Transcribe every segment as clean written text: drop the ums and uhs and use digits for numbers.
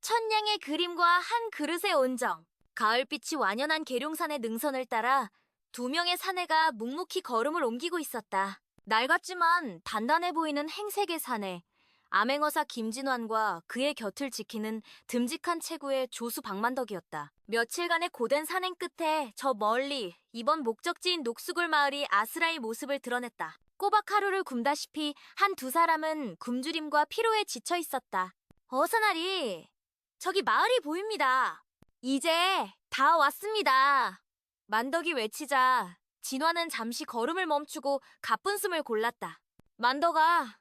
천냥의 그림과 한 그릇의 온정. 가을빛이 완연한 계룡산의 능선을 따라 두 명의 사내가 묵묵히 걸음을 옮기고 있었다. 낡았지만 단단해 보이는 행색의 사내, 암행어사 김진환과 그의 곁을 지키는 듬직한 체구의 조수 박만덕이었다. 며칠간의 고된 산행 끝에 저 멀리 이번 목적지인 녹수굴 마을이 아스라의 모습을 드러냈다. 꼬박 하루를 굼다시피 한 두 사람은 굶주림과 피로에 지쳐 있었다. 어서나리, 저기 마을이 보입니다. 이제 다 왔습니다. 만덕이 외치자 진화는 잠시 걸음을 멈추고 가쁜 숨을 골랐다. 만덕아,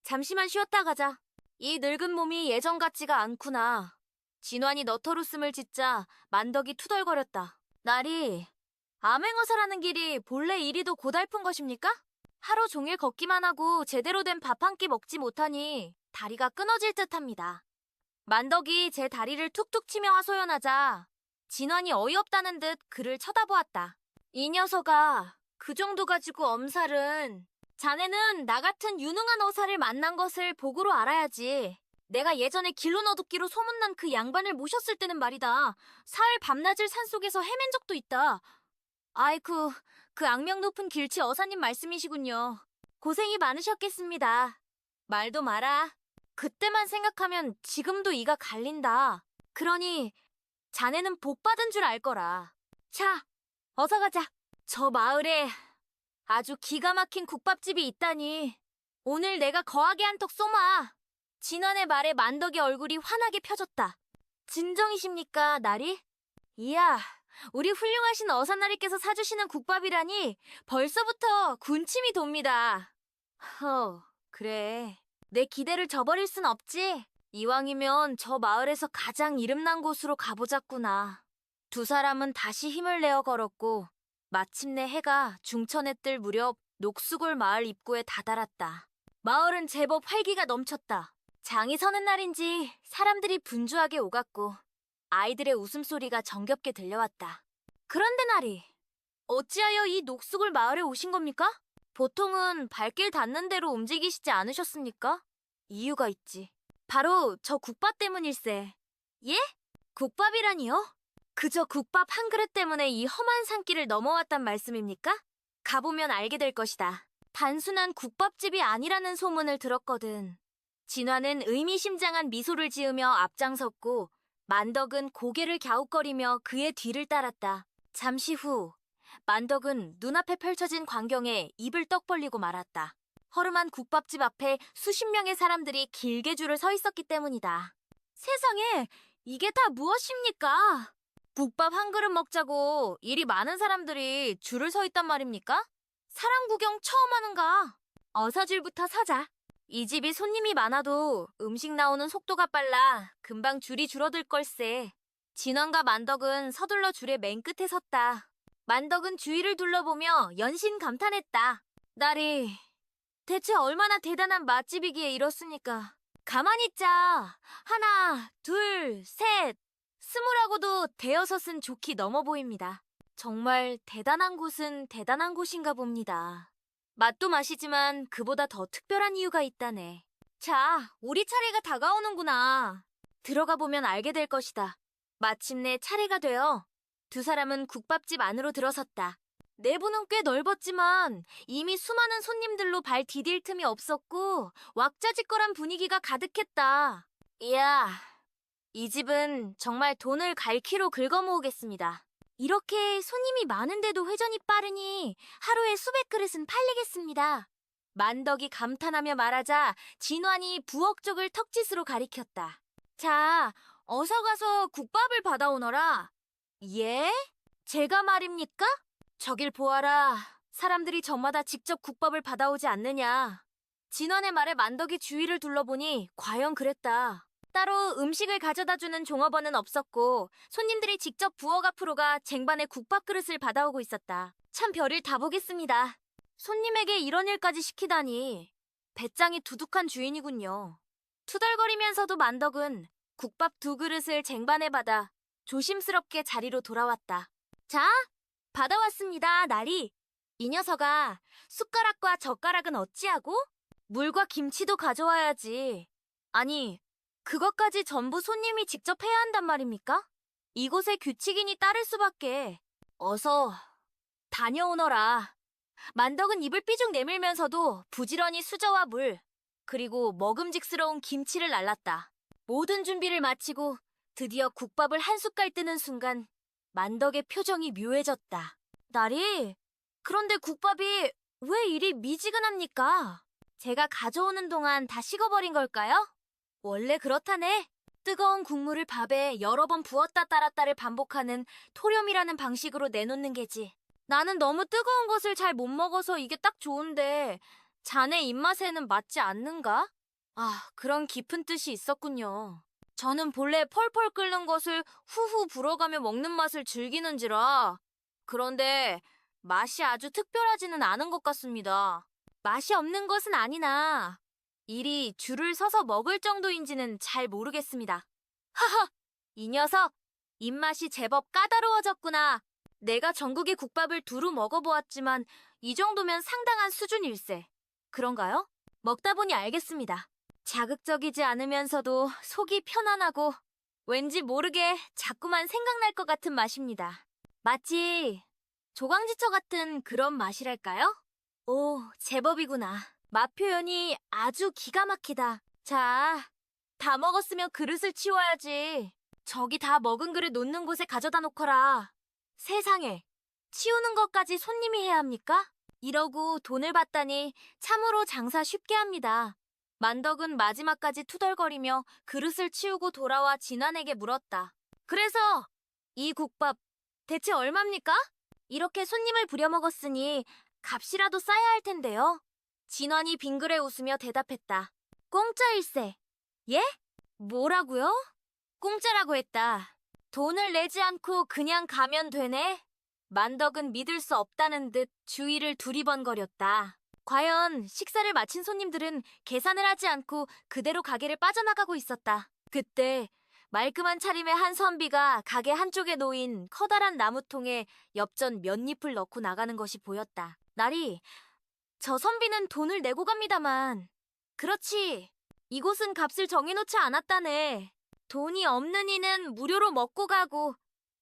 잠시만 쉬었다 가자. 이 늙은 몸이 예전 같지가 않구나. 진환이 너털웃음을 짓자 만덕이 투덜거렸다. 나리, 암행어사라는 길이 본래 이리도 고달픈 것입니까? 하루 종일 걷기만 하고 제대로 된 밥 한 끼 먹지 못하니 다리가 끊어질 듯합니다. 만덕이 제 다리를 툭툭 치며 하소연하자 진환이 어이없다는 듯 그를 쳐다보았다. 이 녀석아, 그 정도 가지고 엄살은. 자네는 나 같은 유능한 어사를 만난 것을 복으로 알아야지. 내가 예전에 길로 너도끼로 소문난 그 양반을 모셨을 때는 말이다. 사흘 밤낮을 산속에서 헤맨 적도 있다. 아이쿠, 그 악명 높은 길치 어사님 말씀이시군요. 고생이 많으셨겠습니다. 말도 마라. 그때만 생각하면 지금도 이가 갈린다. 그러니 자네는 복 받은 줄 알 거라. 자, 어서 가자. 저 마을에 아주 기가 막힌 국밥집이 있다니. 오늘 내가 거하게 한턱 쏘마. 진환의 말에 만덕의 얼굴이 환하게 펴졌다. 진정이십니까, 나리? 이야, 우리 훌륭하신 어사나리께서 사주시는 국밥이라니 벌써부터 군침이 돕니다. 그래. 내 기대를 저버릴 순 없지? 이왕이면 저 마을에서 가장 이름난 곳으로 가보자꾸나. 두 사람은 다시 힘을 내어 걸었고 마침내 해가 중천에 뜰 무렵 녹수골 마을 입구에 다다랐다. 마을은 제법 활기가 넘쳤다. 장이 서는 날인지 사람들이 분주하게 오갔고 아이들의 웃음소리가 정겹게 들려왔다. 그런데 나리, 어찌하여 이 녹수골 마을에 오신 겁니까? 보통은 발길 닿는 대로 움직이시지 않으셨습니까? 이유가 있지. 바로 저 국밥 때문일세. 예? 국밥이라니요? 그저 국밥 한 그릇 때문에 이 험한 산길을 넘어왔단 말씀입니까? 가보면 알게 될 것이다. 단순한 국밥집이 아니라는 소문을 들었거든. 진화는 의미심장한 미소를 지으며 앞장섰고 만덕은 고개를 갸웃거리며 그의 뒤를 따랐다. 잠시 후 만덕은 눈앞에 펼쳐진 광경에 입을 떡 벌리고 말았다. 허름한 국밥집 앞에 수십 명의 사람들이 길게 줄을 서 있었기 때문이다. 세상에, 이게 다 무엇입니까? 국밥 한 그릇 먹자고 이리 많은 사람들이 줄을 서 있단 말입니까? 사람 구경 처음 하는가? 어서 줄부터 서자. 이 집이 손님이 많아도 음식 나오는 속도가 빨라 금방 줄이 줄어들 걸세. 진원과 만덕은 서둘러 줄의 맨 끝에 섰다. 만덕은 주위를 둘러보며 연신 감탄했다. 나리, 대체 얼마나 대단한 맛집이기에 이렇습니까? 가만히 있자. 하나, 둘, 셋. 스물하고도 대여섯은 좋게 넘어 보입니다. 정말 대단한 곳은 대단한 곳인가 봅니다. 맛도 맛이지만 그보다 더 특별한 이유가 있다네. 자, 우리 차례가 다가오는구나. 들어가 보면 알게 될 것이다. 마침내 차례가 되어 두 사람은 국밥집 안으로 들어섰다. 내부는 꽤 넓었지만 이미 수많은 손님들로 발 디딜 틈이 없었고 왁자지껄한 분위기가 가득했다. 이야, 이 집은 정말 돈을 갈퀴로 긁어모으겠습니다. 이렇게 손님이 많은데도 회전이 빠르니 하루에 수백 그릇은 팔리겠습니다. 만덕이 감탄하며 말하자 진환이 부엌 쪽을 턱짓으로 가리켰다. 자, 어서 가서 국밥을 받아오너라. 예? 제가 말입니까? 저길 보아라. 사람들이 저마다 직접 국밥을 받아오지 않느냐. 진환의 말에 만덕이 주위를 둘러보니 과연 그랬다. 따로 음식을 가져다주는 종업원은 없었고 손님들이 직접 부엌 앞으로 가 쟁반에 국밥 그릇을 받아오고 있었다. 참 별일 다 보겠습니다. 손님에게 이런 일까지 시키다니 배짱이 두둑한 주인이군요. 투덜거리면서도 만덕은 국밥 두 그릇을 쟁반에 받아 조심스럽게 자리로 돌아왔다. 자, 받아왔습니다, 나리. 이 녀석아, 숟가락과 젓가락은 어찌하고? 물과 김치도 가져와야지. 아니, 그것까지 전부 손님이 직접 해야 한단 말입니까? 이곳의 규칙이니 따를 수밖에. 어서 다녀오너라. 만덕은 입을 삐죽 내밀면서도 부지런히 수저와 물, 그리고 먹음직스러운 김치를 날랐다. 모든 준비를 마치고 드디어 국밥을 한 숟갈 뜨는 순간 만덕의 표정이 묘해졌다. 나리, 그런데 국밥이 왜 이리 미지근합니까? 제가 가져오는 동안 다 식어버린 걸까요? 원래 그렇다네. 뜨거운 국물을 밥에 여러 번 부었다 따랐다를 반복하는 토렴이라는 방식으로 내놓는 게지. 나는 너무 뜨거운 것을 잘 못 먹어서 이게 딱 좋은데 자네 입맛에는 맞지 않는가? 아, 그런 깊은 뜻이 있었군요. 저는 본래 펄펄 끓는 것을 후후 불어가며 먹는 맛을 즐기는지라. 그런데 맛이 아주 특별하지는 않은 것 같습니다. 맛이 없는 것은 아니나 일이 줄을 서서 먹을 정도인지는 잘 모르겠습니다. 하하! 이 녀석! 입맛이 제법 까다로워졌구나. 내가 전국의 국밥을 두루 먹어보았지만 이 정도면 상당한 수준일세. 그런가요? 먹다 보니 알겠습니다. 자극적이지 않으면서도 속이 편안하고 왠지 모르게 자꾸만 생각날 것 같은 맛입니다. 마치 조광지처 같은 그런 맛이랄까요? 오, 제법이구나. 맛 표현이 아주 기가 막히다. 자, 다 먹었으면 그릇을 치워야지. 저기 다 먹은 그릇 놓는 곳에 가져다 놓거라. 세상에, 치우는 것까지 손님이 해야 합니까? 이러고 돈을 받다니 참으로 장사 쉽게 합니다. 만덕은 마지막까지 투덜거리며 그릇을 치우고 돌아와 진환에게 물었다. 그래서 이 국밥 대체 얼마입니까? 이렇게 손님을 부려먹었으니 값이라도 쌓아야 할 텐데요. 진환이 빙그레 웃으며 대답했다. 공짜일세. 예? 뭐라고요? 공짜라고 했다. 돈을 내지 않고 그냥 가면 되네? 만덕은 믿을 수 없다는 듯 주위를 두리번거렸다. 과연 식사를 마친 손님들은 계산을 하지 않고 그대로 가게를 빠져나가고 있었다. 그때 말끔한 차림의 한 선비가 가게 한쪽에 놓인 커다란 나무통에 엽전 몇 잎을 넣고 나가는 것이 보였다. 나리, 저 선비는 돈을 내고 갑니다만. 그렇지. 이곳은 값을 정해놓지 않았다네. 돈이 없는 이는 무료로 먹고 가고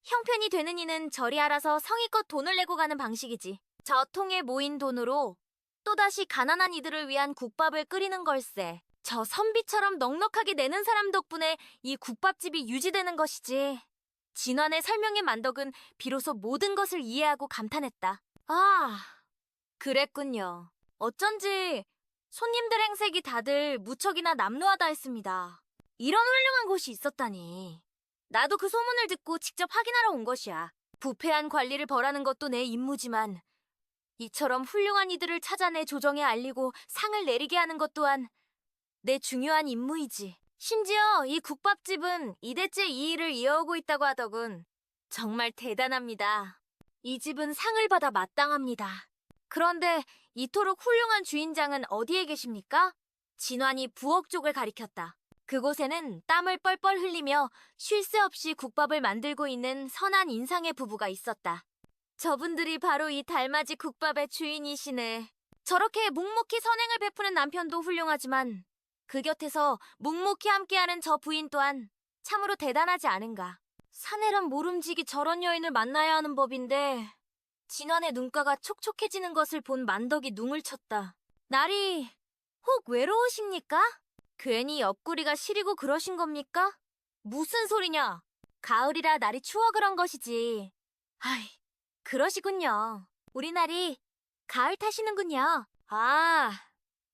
형편이 되는 이는 저리 알아서 성의껏 돈을 내고 가는 방식이지. 저 통에 모인 돈으로 또다시 가난한 이들을 위한 국밥을 끓이는 걸세. 저 선비처럼 넉넉하게 내는 사람 덕분에 이 국밥집이 유지되는 것이지. 진환의 설명에 만덕은 비로소 모든 것을 이해하고 감탄했다. 아, 그랬군요. 어쩐지 손님들 행색이 다들 무척이나 남루하다 했습니다. 이런 훌륭한 곳이 있었다니. 나도 그 소문을 듣고 직접 확인하러 온 것이야. 부패한 관리를 벌하는 것도 내 임무지만 이처럼 훌륭한 이들을 찾아내 조정에 알리고 상을 내리게 하는 것 또한 내 중요한 임무이지. 심지어 이 국밥집은 이대째 이 일을 이어오고 있다고 하더군. 정말 대단합니다. 이 집은 상을 받아 마땅합니다. 그런데 이토록 훌륭한 주인장은 어디에 계십니까? 진환이 부엌 쪽을 가리켰다. 그곳에는 땀을 뻘뻘 흘리며 쉴 새 없이 국밥을 만들고 있는 선한 인상의 부부가 있었다. 저분들이 바로 이 달맞이 국밥의 주인이시네. 저렇게 묵묵히 선행을 베푸는 남편도 훌륭하지만 그 곁에서 묵묵히 함께하는 저 부인 또한 참으로 대단하지 않은가. 사내란 모름지기 저런 여인을 만나야 하는 법인데 진환의 눈가가 촉촉해지는 것을 본 만덕이 눅을 쳤다. 나리, 혹 외로우십니까? 괜히 옆구리가 시리고 그러신 겁니까? 무슨 소리냐? 가을이라 날이 추워 그런 것이지. 아이, 그러시군요. 우리 나리, 가을 타시는군요. 아,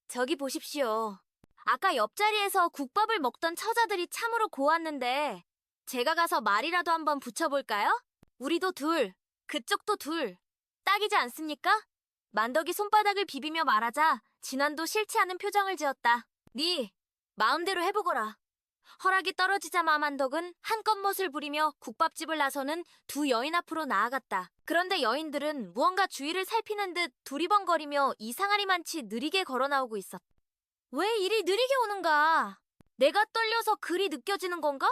저기 보십시오. 아까 옆자리에서 국밥을 먹던 처자들이 참으로 고왔는데 제가 가서 말이라도 한번 붙여볼까요? 우리도 둘, 그쪽도 둘. 딱이지 않습니까? 만덕이 손바닥을 비비며 말하자 진환도 싫지 않은 표정을 지었다. 네 마음대로 해보거라. 허락이 떨어지자마 만덕은 한껏 멋을 부리며 국밥집을 나서는 두 여인 앞으로 나아갔다. 그런데 여인들은 무언가 주위를 살피는 듯 두리번거리며 이상하리만치 느리게 걸어나오고 있었다. 왜 이리 느리게 오는가? 내가 떨려서 그리 느껴지는 건가?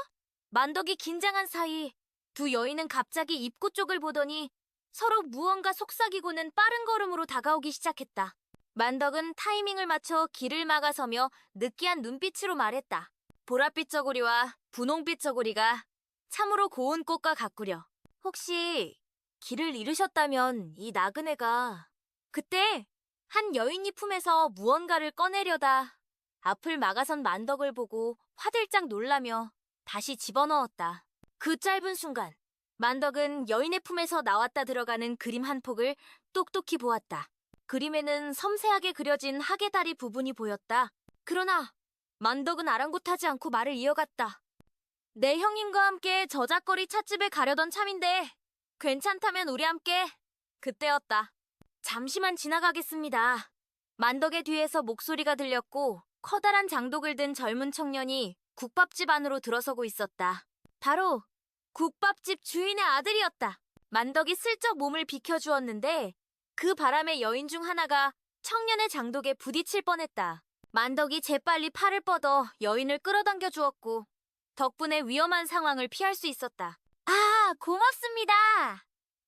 만덕이 긴장한 사이 두 여인은 갑자기 입구 쪽을 보더니 서로 무언가 속삭이고는 빠른 걸음으로 다가오기 시작했다. 만덕은 타이밍을 맞춰 길을 막아서며 느끼한 눈빛으로 말했다. 보랏빛 저고리와 분홍빛 저고리가 참으로 고운 꽃과 같구려. 혹시 길을 잃으셨다면 이 나그네가 그때 한 여인이 품에서 무언가를 꺼내려다 앞을 막아선 만덕을 보고 화들짝 놀라며 다시 집어넣었다. 그 짧은 순간 만덕은 여인의 품에서 나왔다 들어가는 그림 한 폭을 똑똑히 보았다. 그림에는 섬세하게 그려진 하계다리 부분이 보였다. 그러나 만덕은 아랑곳하지 않고 말을 이어갔다. 내 형님과 함께 저작거리 찻집에 가려던 참인데 괜찮다면 우리 함께. 그때였다. 잠시만 지나가겠습니다. 만덕의 뒤에서 목소리가 들렸고 커다란 장독을 든 젊은 청년이 국밥집 안으로 들어서고 있었다. 바로 국밥집 주인의 아들이었다. 만덕이 슬쩍 몸을 비켜주었는데 그 바람에 여인 중 하나가 청년의 장독에 부딪힐 뻔했다. 만덕이 재빨리 팔을 뻗어 여인을 끌어당겨 주었고 덕분에 위험한 상황을 피할 수 있었다. 아, 고맙습니다.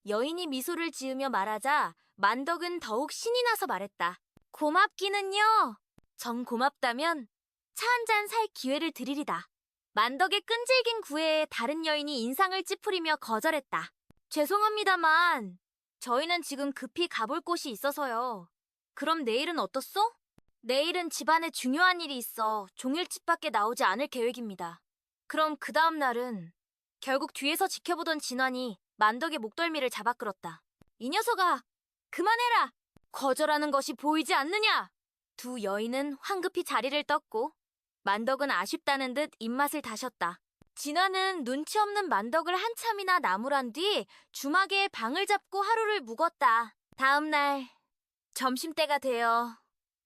여인이 미소를 지으며 말하자 만덕은 더욱 신이 나서 말했다. 고맙기는요. 정 고맙다면 차 한 잔 살 기회를 드리리다. 만덕의 끈질긴 구애에 다른 여인이 인상을 찌푸리며 거절했다. 죄송합니다만 저희는 지금 급히 가볼 곳이 있어서요. 그럼 내일은 어떻소? 내일은 집안에 중요한 일이 있어 종일집 밖에 나오지 않을 계획입니다. 그럼 그 다음 날은 결국 뒤에서 지켜보던 진환이 만덕의 목덜미를 잡아 끌었다. 이 녀석아, 그만해라! 거절하는 것이 보이지 않느냐! 두 여인은 황급히 자리를 떴고 만덕은 아쉽다는 듯 입맛을 다셨다. 진화는 눈치 없는 만덕을 한참이나 나무란 뒤 주막에 방을 잡고 하루를 묵었다. 다음 날 점심때가 되어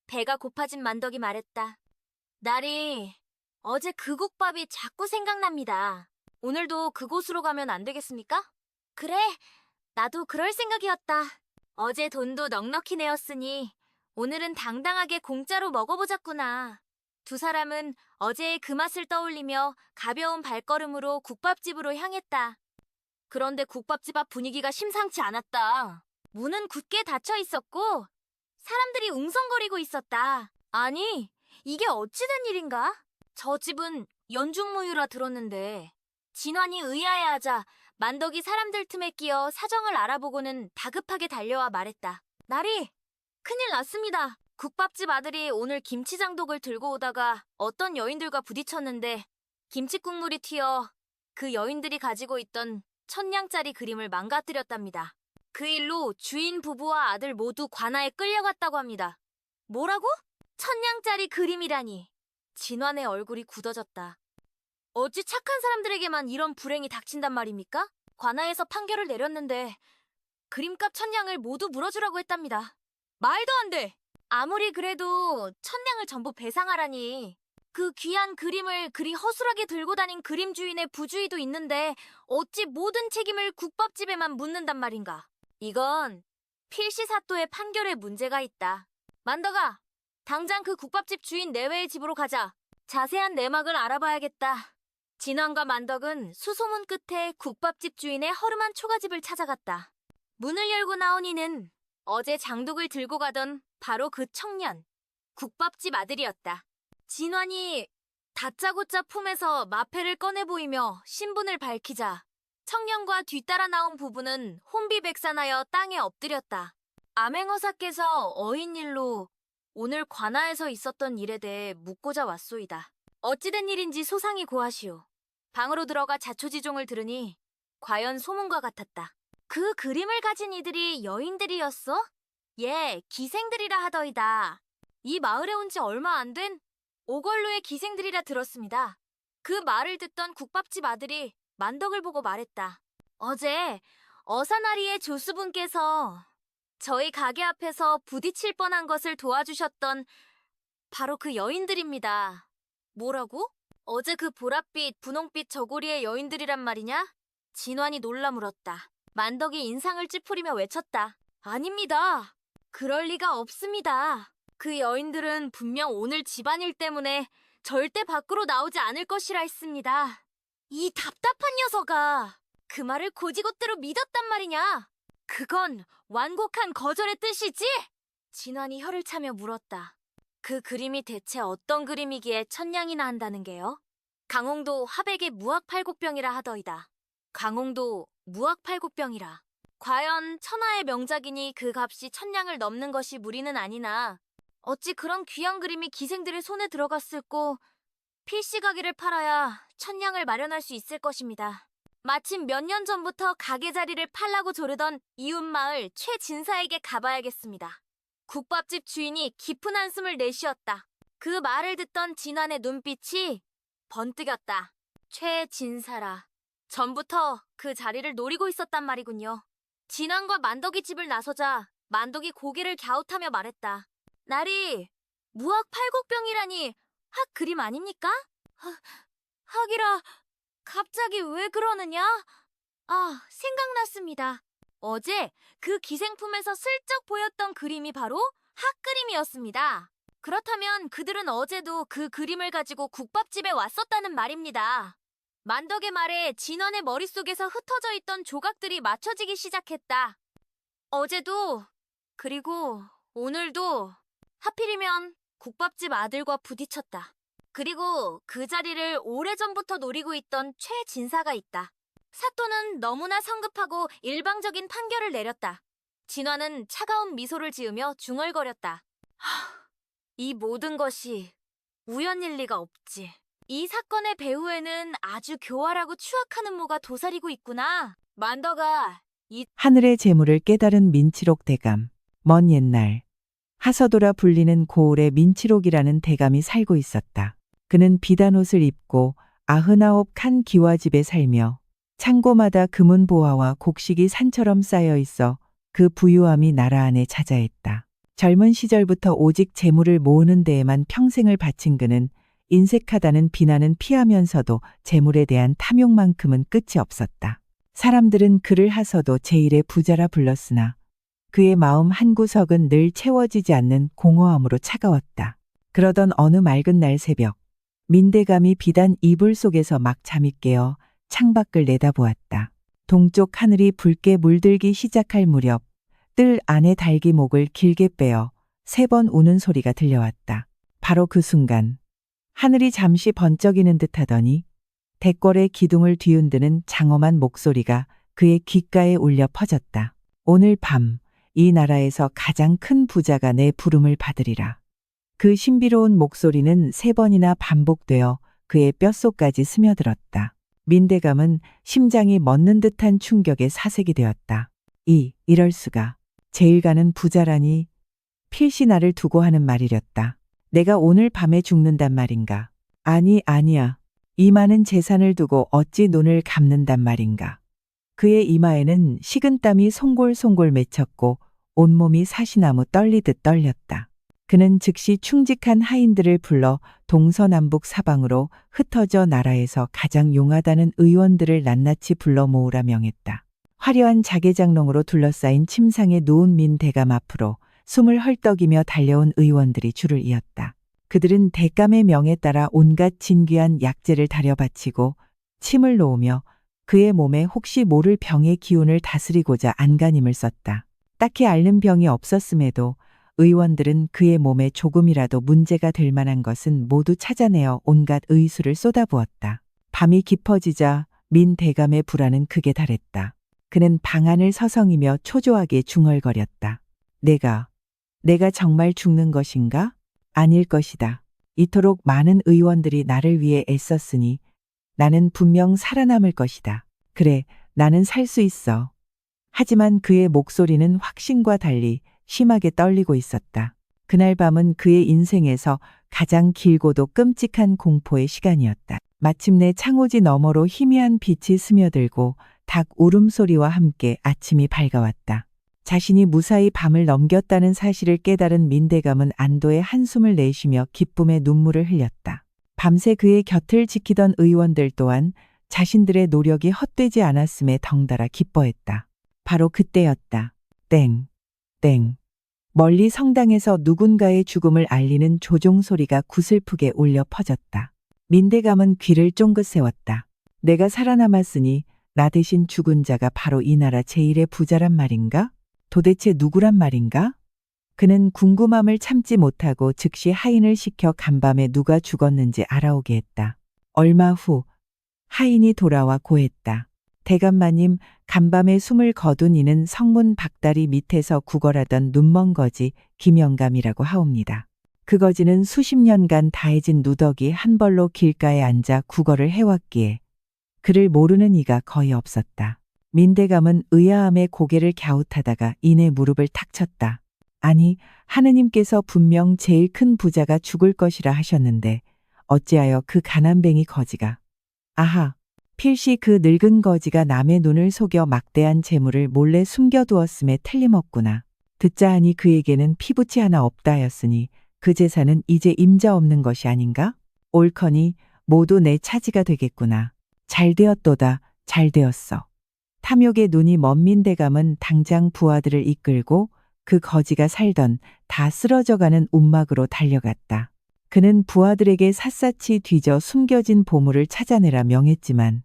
배가 고파진 만덕이 말했다. 나리, 어제 그 국밥이 자꾸 생각납니다. 오늘도 그곳으로 가면 안 되겠습니까? 그래, 나도 그럴 생각이었다. 어제 돈도 넉넉히 내었으니 오늘은 당당하게 공짜로 먹어보자꾸나. 두 사람은 어제의 그 맛을 떠올리며 가벼운 발걸음으로 국밥집으로 향했다. 그런데 국밥집 앞 분위기가 심상치 않았다. 문은 굳게 닫혀 있었고 사람들이 웅성거리고 있었다. 아니, 이게 어찌된 일인가? 저 집은 연중무휴라 들었는데. 진환이 의아해하자 만덕이 사람들 틈에 끼어 사정을 알아보고는 다급하게 달려와 말했다. 나리, 큰일 났습니다. 국밥집 아들이 오늘 김치장독을 들고 오다가 어떤 여인들과 부딪혔는데 김치 국물이 튀어 그 여인들이 가지고 있던 1000냥짜리 그림을 망가뜨렸답니다. 그 일로 주인 부부와 아들 모두 관아에 끌려갔다고 합니다. 뭐라고? 1000냥짜리 그림이라니. 진환의 얼굴이 굳어졌다. 어찌 착한 사람들에게만 이런 불행이 닥친단 말입니까? 관아에서 판결을 내렸는데 그림값 1000냥을 모두 물어주라고 했답니다. 말도 안 돼! 아무리 그래도 1000냥을 전부 배상하라니. 그 귀한 그림을 그리 허술하게 들고 다닌 그림 주인의 부주의도 있는데 어찌 모든 책임을 국밥집에만 묻는단 말인가. 이건 필시사또의 판결에 문제가 있다. 만덕아, 당장 그 국밥집 주인 내외의 집으로 가자. 자세한 내막을 알아봐야겠다. 진환과 만덕은 수소문 끝에 국밥집 주인의 허름한 초가집을 찾아갔다. 문을 열고 나온 이는 어제 장독을 들고 가던 바로 그 청년, 국밥집 아들이었다. 진환이 다짜고짜 품에서 마패를 꺼내 보이며 신분을 밝히자 청년과 뒤따라 나온 부부는 혼비백산하여 땅에 엎드렸다. 암행어사께서 어인일로 오늘 관아에서 있었던 일에 대해 묻고자 왔소이다. 어찌된 일인지 소상히 고하시오. 방으로 들어가 자초지종을 들으니 과연 소문과 같았다. 그 그림을 가진 이들이 여인들이었어? 예, 기생들이라 하더이다. 이 마을에 온 지 얼마 안 된 오걸루의 기생들이라 들었습니다. 그 말을 듣던 국밥집 아들이 만덕을 보고 말했다. 어제 어사나리의 조수분께서 저희 가게 앞에서 부딪힐 뻔한 것을 도와주셨던 바로 그 여인들입니다. 뭐라고? 어제 그 보랏빛, 분홍빛 저고리의 여인들이란 말이냐? 진환이 놀라 물었다. 만덕이 인상을 찌푸리며 외쳤다. 아닙니다. 그럴 리가 없습니다. 그 여인들은 분명 오늘 집안일 때문에 절대 밖으로 나오지 않을 것이라 했습니다. 이 답답한 녀석아. 그 말을 고지곳대로 믿었단 말이냐? 그건 완곡한 거절의 뜻이지? 진환이 혀를 차며 물었다. 그 그림이 대체 어떤 그림이기에 1000냥이나 한다는 게요? 강홍도 화백의 무학팔곡병이라 하더이다. 강홍도 무학팔곡병이라. 과연 천하의 명작이니 그 값이 천냥을 넘는 것이 무리는 아니나 어찌 그런 귀한 그림이 기생들의 손에 들어갔을꼬. 필시가기를 팔아야 천냥을 마련할 수 있을 것입니다. 마침 몇 년 전부터 가게 자리를 팔라고 조르던 이웃마을 최진사에게 가봐야겠습니다. 국밥집 주인이 깊은 한숨을 내쉬었다. 그 말을 듣던 진환의 눈빛이 번뜩였다. 최진사라. 전부터 그 자리를 노리고 있었단 말이군요. 진환과 만덕이 집을 나서자 만덕이 고개를 갸웃하며 말했다. 나리, 무학팔곡병이라니 학 그림 아닙니까? 학이라 갑자기 왜 그러느냐? 아, 생각났습니다. 어제 그 기생품에서 슬쩍 보였던 그림이 바로 학 그림이었습니다. 그렇다면 그들은 어제도 그 그림을 가지고 국밥집에 왔었다는 말입니다. 만덕의 말에 진원의 머릿속에서 흩어져 있던 조각들이 맞춰지기 시작했다. 어제도, 그리고 오늘도 하필이면 국밥집 아들과 부딪혔다. 그리고 그 자리를 오래전부터 노리고 있던 최진사가 있다. 사또는 너무나 성급하고 일방적인 판결을 내렸다. 진화는 차가운 미소를 지으며 중얼거렸다. 이 모든 것이 우연일 리가 없지. 이 사건의 배후에는 아주 교활하고 추악한 음모가 도사리고 있구나. 만덕아, 하늘의 재물을 깨달은 민치록 대감. 먼 옛날 하서도라 불리는 고을에 민치록이라는 대감이 살고 있었다. 그는 비단 옷을 입고 99칸 기와집에 살며 창고마다 금은 보화와 곡식이 산처럼 쌓여 있어 그 부유함이 나라 안에 자자했다. 젊은 시절부터 오직 재물을 모으는 데에만 평생을 바친 그는 인색하다는 비난은 피하면서도 재물에 대한 탐욕만큼은 끝이 없었다. 사람들은 그를 하서도 제1의 부자라 불렀으나 그의 마음 한구석은 늘 채워지지 않는 공허함으로 차가웠다. 그러던 어느 맑은 날 새벽, 민대감이 비단 이불 속에서 막 잠이 깨어 창밖을 내다보았다. 동쪽 하늘이 붉게 물들기 시작할 무렵 뜰 안에 닭이 목을 길게 빼어 3번 우는 소리가 들려왔다. 바로 그 순간 하늘이 잠시 번쩍이는 듯하더니 대궐의 기둥을 뒤흔드는 장엄한 목소리가 그의 귓가에 울려 퍼졌다. 오늘 밤 이 나라에서 가장 큰 부자가 내 부름을 받으리라. 그 신비로운 목소리는 3번이나 반복되어 그의 뼛속까지 스며들었다. 민대감은 심장이 멎는 듯한 충격에 사색이 되었다. 이럴 수가. 제일 가는 부자라니. 필시 나를 두고 하는 말이렸다. 내가 오늘 밤에 죽는단 말인가? 아니야. 이 많은 재산을 두고 어찌 눈을 감는단 말인가? 그의 이마에는 식은땀이 송골송골 맺혔고 온몸이 사시나무 떨리듯 떨렸다. 그는 즉시 충직한 하인들을 불러 동서남북 사방으로 흩어져 나라에서 가장 용하다는 의원들을 낱낱이 불러 모으라 명했다. 화려한 자개장롱으로 둘러싸인 침상에 누운 민대감 앞으로 숨을 헐떡이며 달려온 의원들이 줄을 이었다. 그들은 대감의 명에 따라 온갖 진귀한 약재를 다려바치고 침을 놓으며 그의 몸에 혹시 모를 병의 기운을 다스리고자 안간힘을 썼다. 딱히 앓는 병이 없었음에도 의원들은 그의 몸에 조금이라도 문제가 될 만한 것은 모두 찾아내어 온갖 의술을 쏟아부었다. 밤이 깊어지자 민 대감의 불안은 극에 달했다. 그는 방 안을 서성이며 초조하게 중얼거렸다. 내가 정말 죽는 것인가? 아닐 것이다. 이토록 많은 의원들이 나를 위해 애썼으니 나는 분명 살아남을 것이다. 그래, 나는 살 수 있어. 하지만 그의 목소리는 확신과 달리 심하게 떨리고 있었다. 그날 밤은 그의 인생에서 가장 길고도 끔찍한 공포의 시간이었다. 마침내 창호지 너머로 희미한 빛이 스며들고 닭 울음소리와 함께 아침이 밝아왔다. 자신이 무사히 밤을 넘겼다는 사실을 깨달은 민대감은 안도의 한숨을 내쉬며 기쁨의 눈물을 흘렸다. 밤새 그의 곁을 지키던 의원들 또한 자신들의 노력이 헛되지 않았음에 덩달아 기뻐했다. 바로 그때였다. 땡. 멀리 성당에서 누군가의 죽음을 알리는 조종 소리가 구슬프게 울려 퍼졌다. 민대감은 귀를 쫑긋 세웠다. 내가 살아남았으니 나 대신 죽은 자가 바로 이 나라 제1의 부자란 말인가? 도대체 누구란 말인가? 그는 궁금함을 참지 못하고 즉시 하인을 시켜 간밤에 누가 죽었는지 알아오게 했다. 얼마 후 하인이 돌아와 고했다. 대감마님, 간밤에 숨을 거둔 이는 성문 박다리 밑에서 구걸하던 눈먼 거지 김영감이라고 하옵니다. 그 거지는 수십 년간 다해진 누더기 한 벌로 길가에 앉아 구걸을 해왔기에 그를 모르는 이가 거의 없었다. 민대감은 의아함에 고개를 갸웃하다가 이내 무릎을 탁 쳤다. 아니, 하느님께서 분명 제일 큰 부자가 죽을 것이라 하셨는데 어찌하여 그 가난뱅이 거지가. 아하, 필시 그 늙은 거지가 남의 눈을 속여 막대한 재물을 몰래 숨겨두었음에 틀림없구나. 듣자 하니 그에게는 피부치 하나 없다 하였으니 그 재산은 이제 임자 없는 것이 아닌가? 옳거니 모두 내 차지가 되겠구나. 잘 되었도다. 잘 되었어. 탐욕의 눈이 먼 민대감은 당장 부하들을 이끌고 그 거지가 살던 다 쓰러져가는 움막으로 달려갔다. 그는 부하들에게 샅샅이 뒤져 숨겨진 보물을 찾아내라 명했지만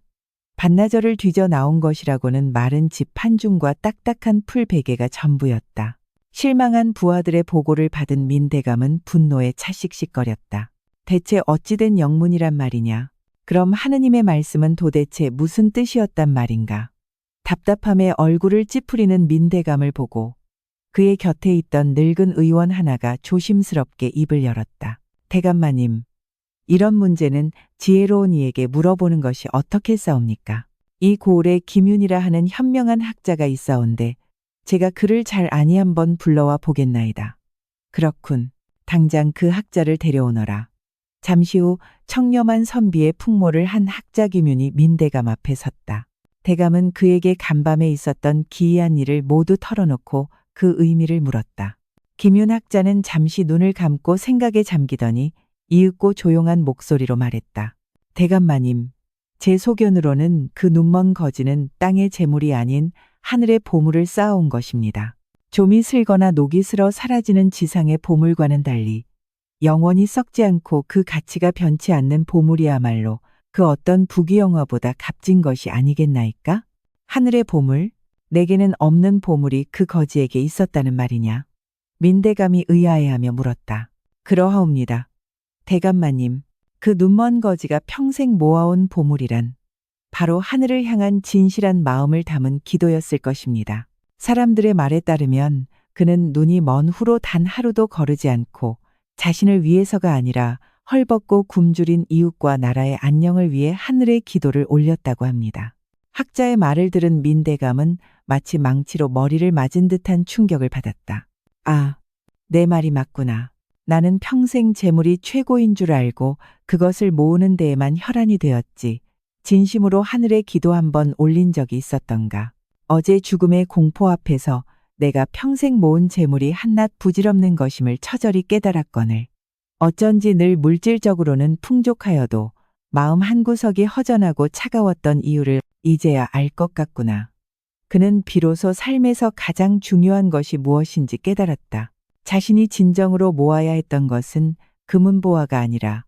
반나절을 뒤져 나온 것이라고는 마른 집 한중과 딱딱한 풀 베개가 전부였다. 실망한 부하들의 보고를 받은 민대감은 분노에 차씩씩거렸다. 대체 어찌된 영문이란 말이냐? 그럼 하느님의 말씀은 도대체 무슨 뜻이었단 말인가? 답답함에 얼굴을 찌푸리는 민대감을 보고 그의 곁에 있던 늙은 의원 하나가 조심스럽게 입을 열었다. 대감마님, 이런 문제는 지혜로운 이에게 물어보는 것이 어떻게 싸웁니까? 이 고을에 김윤이라 하는 현명한 학자가 있사온데 제가 그를 잘 아니 한번 불러와 보겠나이다. 그렇군. 당장 그 학자를 데려오너라. 잠시 후 청렴한 선비의 풍모를 한 학자 김윤이 민대감 앞에 섰다. 대감은 그에게 간밤에 있었던 기이한 일을 모두 털어놓고 그 의미를 물었다. 김윤 학자는 잠시 눈을 감고 생각에 잠기더니 이윽고 조용한 목소리로 말했다. 대감마님, 제 소견으로는 그 눈먼 거지는 땅의 재물이 아닌 하늘의 보물을 쌓아온 것입니다. 좀이 슬거나 녹이 슬어 사라지는 지상의 보물과는 달리 영원히 썩지 않고 그 가치가 변치 않는 보물이야말로 그 어떤 부귀영화보다 값진 것이 아니겠나이까? 하늘의 보물? 내게는 없는 보물이 그 거지에게 있었다는 말이냐? 민대감이 의아해하며 물었다. 그러하옵니다. 대감마님, 그 눈먼 거지가 평생 모아온 보물이란 바로 하늘을 향한 진실한 마음을 담은 기도였을 것입니다. 사람들의 말에 따르면 그는 눈이 먼 후로 단 하루도 거르지 않고 자신을 위해서가 아니라 헐벗고 굶주린 이웃과 나라의 안녕을 위해 하늘에 기도를 올렸다고 합니다. 학자의 말을 들은 민대감은 마치 망치로 머리를 맞은 듯한 충격을 받았다. 아, 내 말이 맞구나. 나는 평생 재물이 최고인 줄 알고 그것을 모으는 데에만 혈안이 되었지. 진심으로 하늘에 기도 한번 올린 적이 있었던가. 어제 죽음의 공포 앞에서 내가 평생 모은 재물이 한낱 부질없는 것임을 처절히 깨달았거늘. 어쩐지 늘 물질적으로는 풍족하여도 마음 한구석이 허전하고 차가웠던 이유를 이제야 알 것 같구나. 그는 비로소 삶에서 가장 중요한 것이 무엇인지 깨달았다. 자신이 진정으로 모아야 했던 것은 금은보화가 아니라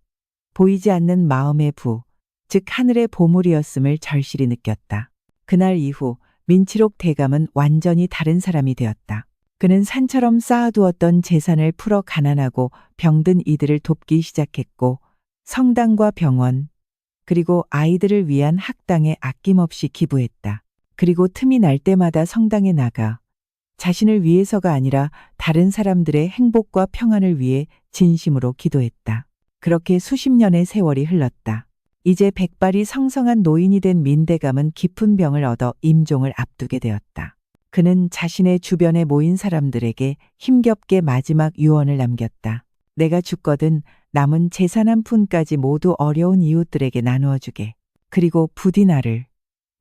보이지 않는 마음의 부, 즉 하늘의 보물이었음을 절실히 느꼈다. 그날 이후 민치록 대감은 완전히 다른 사람이 되었다. 그는 산처럼 쌓아두었던 재산을 풀어 가난하고 병든 이들을 돕기 시작했고 성당과 병원, 그리고 아이들을 위한 학당에 아낌없이 기부했다. 그리고 틈이 날 때마다 성당에 나가 자신을 위해서가 아니라 다른 사람들의 행복과 평안을 위해 진심으로 기도했다. 그렇게 수십 년의 세월이 흘렀다. 이제 백발이 성성한 노인이 된 민대감은 깊은 병을 얻어 임종을 앞두게 되었다. 그는 자신의 주변에 모인 사람들에게 힘겹게 마지막 유언을 남겼다. 내가 죽거든 남은 재산 한 푼까지 모두 어려운 이웃들에게 나누어 주게. 그리고 부디 나를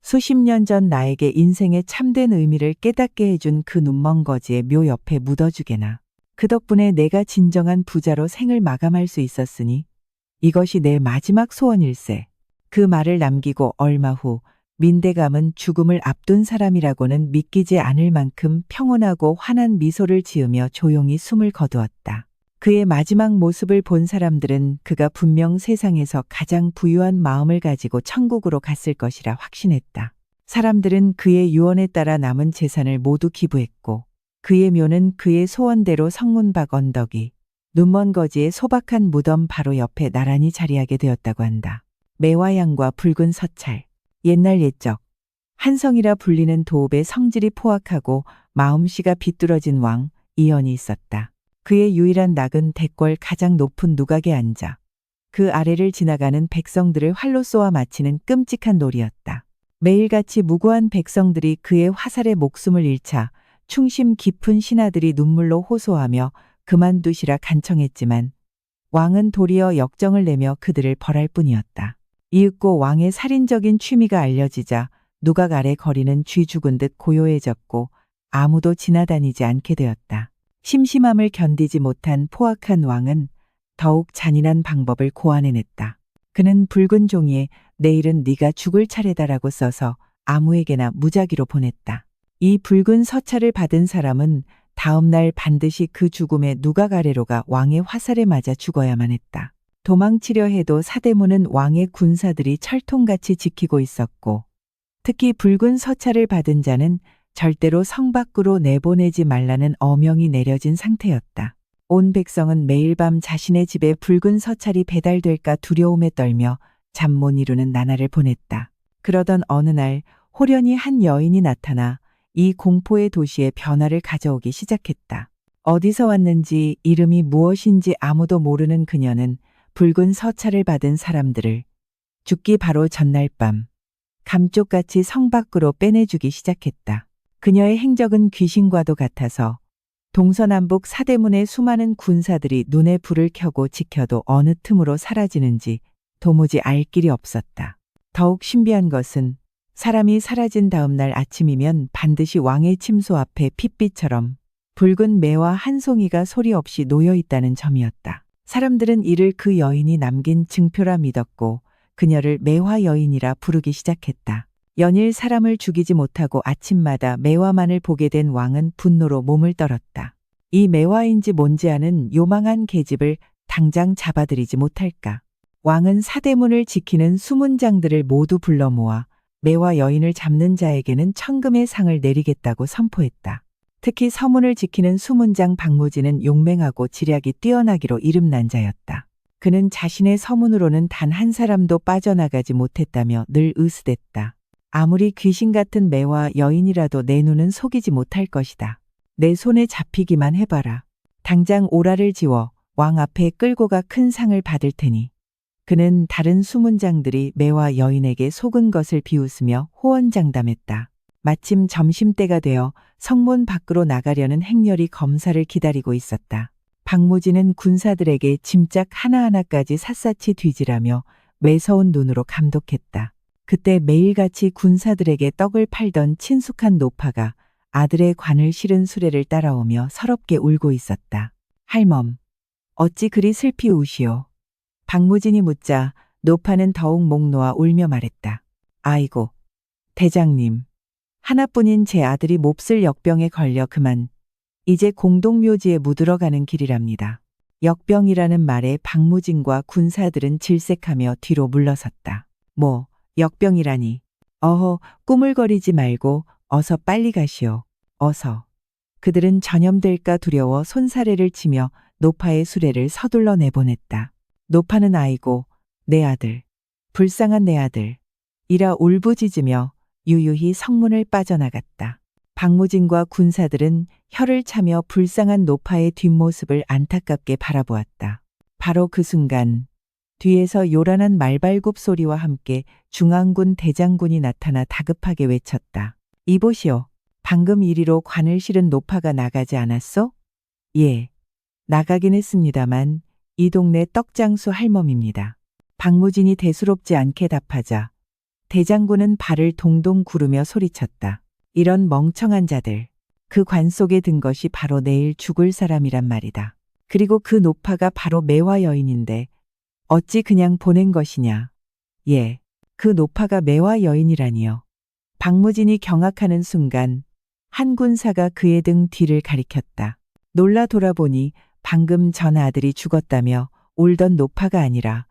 수십 년 전 나에게 인생의 참된 의미를 깨닫게 해준 그 눈먼 거지의 묘 옆에 묻어주게나. 그 덕분에 내가 진정한 부자로 생을 마감할 수 있었으니 이것이 내 마지막 소원일세. 그 말을 남기고 얼마 후 민대감은 죽음을 앞둔 사람이라고는 믿기지 않을 만큼 평온하고 환한 미소를 지으며 조용히 숨을 거두었다. 그의 마지막 모습을 본 사람들은 그가 분명 세상에서 가장 부유한 마음을 가지고 천국으로 갔을 것이라 확신했다. 사람들은 그의 유언에 따라 남은 재산을 모두 기부했고 그의 묘는 그의 소원대로 성문 밖 언덕이 눈먼 거지의 소박한 무덤 바로 옆에 나란히 자리하게 되었다고 한다. 매화향과 붉은 서찰. 옛날 옛적 한성이라 불리는 도읍의 성질이 포악하고 마음씨가 비뚤어진 왕 이연이 있었다. 그의 유일한 낙은 대궐 가장 높은 누각에 앉아 그 아래를 지나가는 백성들을 활로 쏘아 마치는 끔찍한 놀이였다. 매일같이 무고한 백성들이 그의 화살에 목숨을 잃자 충심 깊은 신하들이 눈물로 호소하며 그만두시라 간청했지만 왕은 도리어 역정을 내며 그들을 벌할 뿐이었다. 이윽고 왕의 살인적인 취미가 알려지자 누각 아래 거리는 쥐 죽은 듯 고요해졌고 아무도 지나다니지 않게 되었다. 심심함을 견디지 못한 포악한 왕은 더욱 잔인한 방법을 고안해냈다. 그는 붉은 종이에 내일은 네가 죽을 차례다라고 써서 아무에게나 무작위로 보냈다. 이 붉은 서찰을 받은 사람은 다음 날 반드시 그 죽음의 누각 아래로 가 왕의 화살에 맞아 죽어야만 했다. 도망치려 해도 사대문은 왕의 군사들이 철통같이 지키고 있었고 특히 붉은 서찰을 받은 자는 절대로 성 밖으로 내보내지 말라는 어명이 내려진 상태였다. 온 백성은 매일 밤 자신의 집에 붉은 서찰이 배달될까 두려움에 떨며 잠 못 이루는 나날을 보냈다. 그러던 어느 날 호련히 한 여인이 나타나 이 공포의 도시에 변화를 가져오기 시작했다. 어디서 왔는지 이름이 무엇인지 아무도 모르는 그녀는 붉은 서찰을 받은 사람들을 죽기 바로 전날 밤 감쪽같이 성 밖으로 빼내주기 시작했다. 그녀의 행적은 귀신과도 같아서 동서남북 사대문의 수많은 군사들이 눈에 불을 켜고 지켜도 어느 틈으로 사라지는지 도무지 알 길이 없었다. 더욱 신비한 것은 사람이 사라진 다음 날 아침이면 반드시 왕의 침소 앞에 핏빛처럼 붉은 매화 한 송이가 소리 없이 놓여 있다는 점이었다. 사람들은 이를 그 여인이 남긴 증표라 믿었고 그녀를 매화 여인이라 부르기 시작했다. 연일 사람을 죽이지 못하고 아침마다 매화만을 보게 된 왕은 분노로 몸을 떨었다. 이 매화인지 뭔지 아는 요망한 계집을 당장 잡아들이지 못할까. 왕은 사대문을 지키는 수문장들을 모두 불러 모아 매화 여인을 잡는 자에게는 천금의 상을 내리겠다고 선포했다. 특히 서문을 지키는 수문장 박무진은 용맹하고 지략이 뛰어나기로 이름난 자였다. 그는 자신의 서문으로는 단 한 사람도 빠져나가지 못했다며 늘 으스댔다. 아무리 귀신 같은 매화 여인이라도 내 눈은 속이지 못할 것이다. 내 손에 잡히기만 해봐라. 당장 오라를 지워 왕 앞에 끌고 가 큰 상을 받을 테니. 그는 다른 수문장들이 매화 여인에게 속은 것을 비웃으며 호언장담했다. 마침 점심때가 되어 성문 밖으로 나가려는 행렬이 검사를 기다리고 있었다. 박무진은 군사들에게 짐짝 하나하나까지 샅샅이 뒤지라며 매서운 눈으로 감독했다. 그때 매일같이 군사들에게 떡을 팔던 친숙한 노파가 아들의 관을 실은 수레를 따라오며 서럽게 울고 있었다. 할멈, 어찌 그리 슬피 우시오? 박무진이 묻자 노파는 더욱 목 놓아 울며 말했다. 아이고, 대장님. 하나뿐인 제 아들이 몹쓸 역병에 걸려 그만 이제 공동묘지에 묻으러 가는 길이랍니다. 역병이라는 말에 박무진과 군사들은 질색하며 뒤로 물러섰다. 뭐, 역병이라니. 어허, 꾸물거리지 말고 어서 빨리 가시오. 어서. 그들은 전염될까 두려워 손사래를 치며 노파의 수레를 서둘러 내보냈다. 노파는 아이고, 내 아들. 불쌍한 내 아들. 이라 울부짖으며 유유히 성문을 빠져나갔다. 박무진과 군사들은 혀를 차며 불쌍한 노파의 뒷모습을 안타깝게 바라보았다. 바로 그 순간 뒤에서 요란한 말발굽 소리와 함께 중앙군 대장군이 나타나 다급하게 외쳤다. 이보시오. 방금 이리로 관을 실은 노파가 나가지 않았소? 예, 나가긴 했습니다만 이 동네 떡장수 할멈입니다. 박무진이 대수롭지 않게 답하자 대장군은 발을 동동 구르며 소리쳤다. 이런 멍청한 자들. 그 관 속에 든 것이 바로 내일 죽을 사람이란 말이다. 그리고 그 노파가 바로 매화 여인인데 어찌 그냥 보낸 것이냐. 예, 그 노파가 매화 여인이라니요. 박무진이 경악하는 순간 한 군사가 그의 등 뒤를 가리켰다. 놀라 돌아보니 방금 전 아들이 죽었다며 울던 노파가 아니라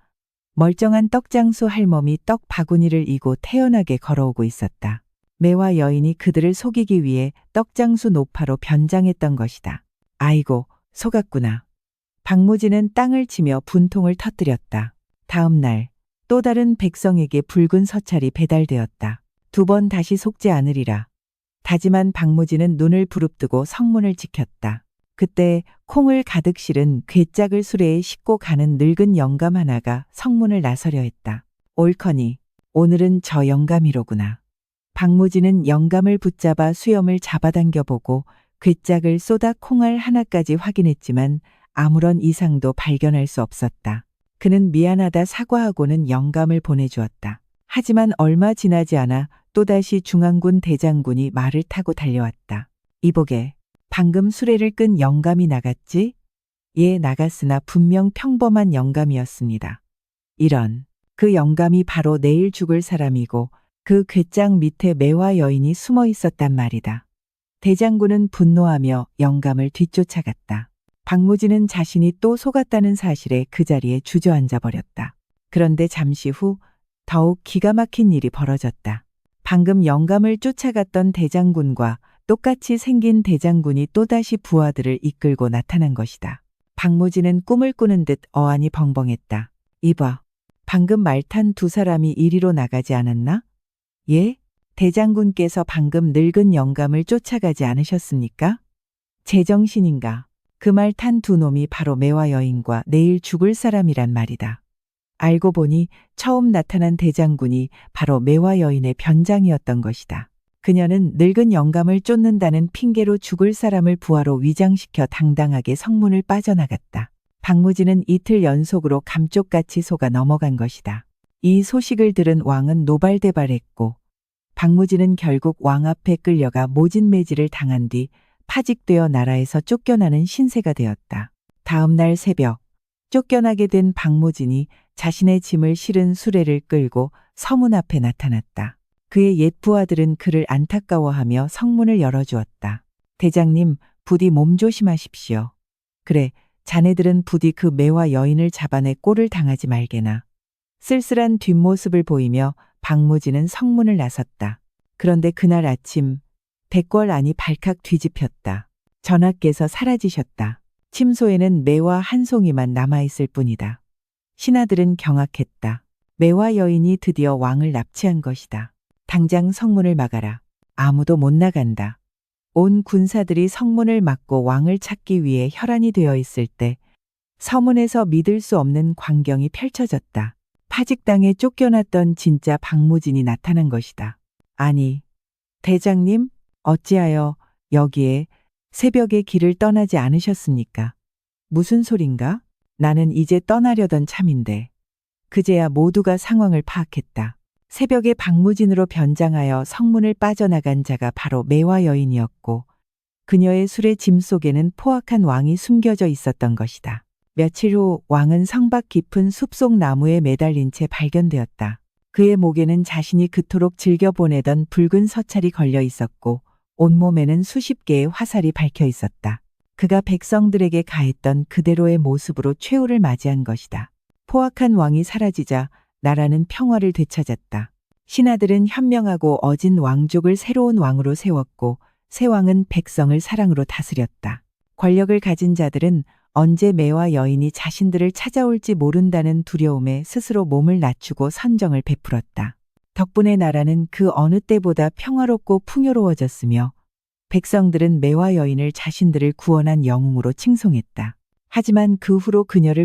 멀쩡한 떡장수 할멈이 떡 바구니를 이고 태연하게 걸어오고 있었다. 매화 여인이 그들을 속이기 위해 떡장수 노파로 변장했던 것이다. 아이고, 속았구나. 박무진은 땅을 치며 분통을 터뜨렸다. 다음 날 또 다른 백성에게 붉은 서찰이 배달되었다. 2번 다시 속지 않으리라. 다짐한 박무진은 눈을 부릅뜨고 성문을 지켰다. 그때 콩을 가득 실은 괴짝을 수레에 싣고 가는 늙은 영감 하나가 성문을 나서려 했다. 옳거니 오늘은 저 영감이로구나. 박무진은 영감을 붙잡아 수염을 잡아당겨 보고 괴짝을 쏟아 콩알 하나까지 확인했지만 아무런 이상도 발견할 수 없었다. 그는 미안하다 사과하고는 영감을 보내주었다. 하지만 얼마 지나지 않아 또다시 중앙군 대장군이 말을 타고 달려왔다. 이보게, 방금 수레를 끈 영감이 나갔지? 예, 나갔으나 분명 평범한 영감이었습니다. 이런, 그 영감이 바로 내일 죽을 사람이고 그 괴짝 밑에 매화 여인이 숨어 있었단 말이다. 대장군은 분노하며 영감을 뒤쫓아갔다. 박무진은 자신이 또 속았다는 사실에 그 자리에 주저앉아 버렸다. 그런데 잠시 후 더욱 기가 막힌 일이 벌어졌다. 방금 영감을 쫓아갔던 대장군과 똑같이 생긴 대장군이 또다시 부하들을 이끌고 나타난 것이다. 박무진은 꿈을 꾸는 듯 어안이 벙벙했다. 이봐, 방금 말 탄 2사람이 이리로 나가지 않았나? 예? 대장군께서 방금 늙은 영감을 쫓아가지 않으셨습니까? 제정신인가? 그 말 탄 2놈이 바로 매화 여인과 내일 죽을 사람이란 말이다. 알고 보니 처음 나타난 대장군이 바로 매화 여인의 변장이었던 것이다. 그녀는 늙은 영감을 쫓는다는 핑계로 죽을 사람을 부하로 위장시켜 당당하게 성문을 빠져나갔다. 박무진은 이틀 연속으로 감쪽같이 속아 넘어간 것이다. 이 소식을 들은 왕은 노발대발했고 박무진은 결국 왕 앞에 끌려가 모진매질을 당한 뒤 파직되어 나라에서 쫓겨나는 신세가 되었다. 다음 날 새벽, 쫓겨나게 된 박무진이 자신의 짐을 실은 수레를 끌고 서문 앞에 나타났다. 그의 옛 부하들은 그를 안타까워하며 성문을 열어주었다. 대장님, 부디 몸 조심하십시오. 그래, 자네들은 부디 그 매화 여인을 잡아내 꼴을 당하지 말게나. 쓸쓸한 뒷모습을 보이며 박무진은 성문을 나섰다. 그런데 그날 아침 백궐 안이 발칵 뒤집혔다. 전하께서 사라지셨다. 침소에는 매화 한 송이만 남아있을 뿐이다. 신하들은 경악했다. 매화 여인이 드디어 왕을 납치한 것이다. 당장 성문을 막아라. 아무도 못 나간다. 온 군사들이 성문을 막고 왕을 찾기 위해 혈안이 되어 있을 때 서문에서 믿을 수 없는 광경이 펼쳐졌다. 파직당에 쫓겨났던 진짜 박무진이 나타난 것이다. 아니, 대장님, 어찌하여 여기에 새벽에 길을 떠나지 않으셨습니까? 무슨 소린가? 나는 이제 떠나려던 참인데. 그제야 모두가 상황을 파악했다. 새벽에 박무진으로 변장하여 성문을 빠져나간 자가 바로 매화 여인이었고 그녀의 술의 짐 속에는 포악한 왕이 숨겨져 있었던 것이다. 며칠 후 왕은 성밖 깊은 숲속 나무에 매달린 채 발견되었다. 그의 목에는 자신이 그토록 즐겨 보내던 붉은 서찰이 걸려 있었고 온몸에는 수십 개의 화살이 박혀 있었다. 그가 백성들에게 가했던 그대로의 모습으로 최후를 맞이한 것이다. 포악한 왕이 사라지자 나라는 평화를 되찾았다. 신하들은 현명하고 어진 왕족을 새로운 왕으로 세웠고 새 왕은 백성을 사랑으로 다스렸다. 권력을 가진 자들은 언제 매화 여인이 자신들을 찾아올지 모른다는 두려움에 스스로 몸을 낮추고 선정을 베풀었다. 덕분에 나라는 그 어느 때보다 평화롭고 풍요로워졌으며 백성들은 매화 여인을 자신들을 구원한 영웅으로 칭송했다. 하지만 그 후로 그녀를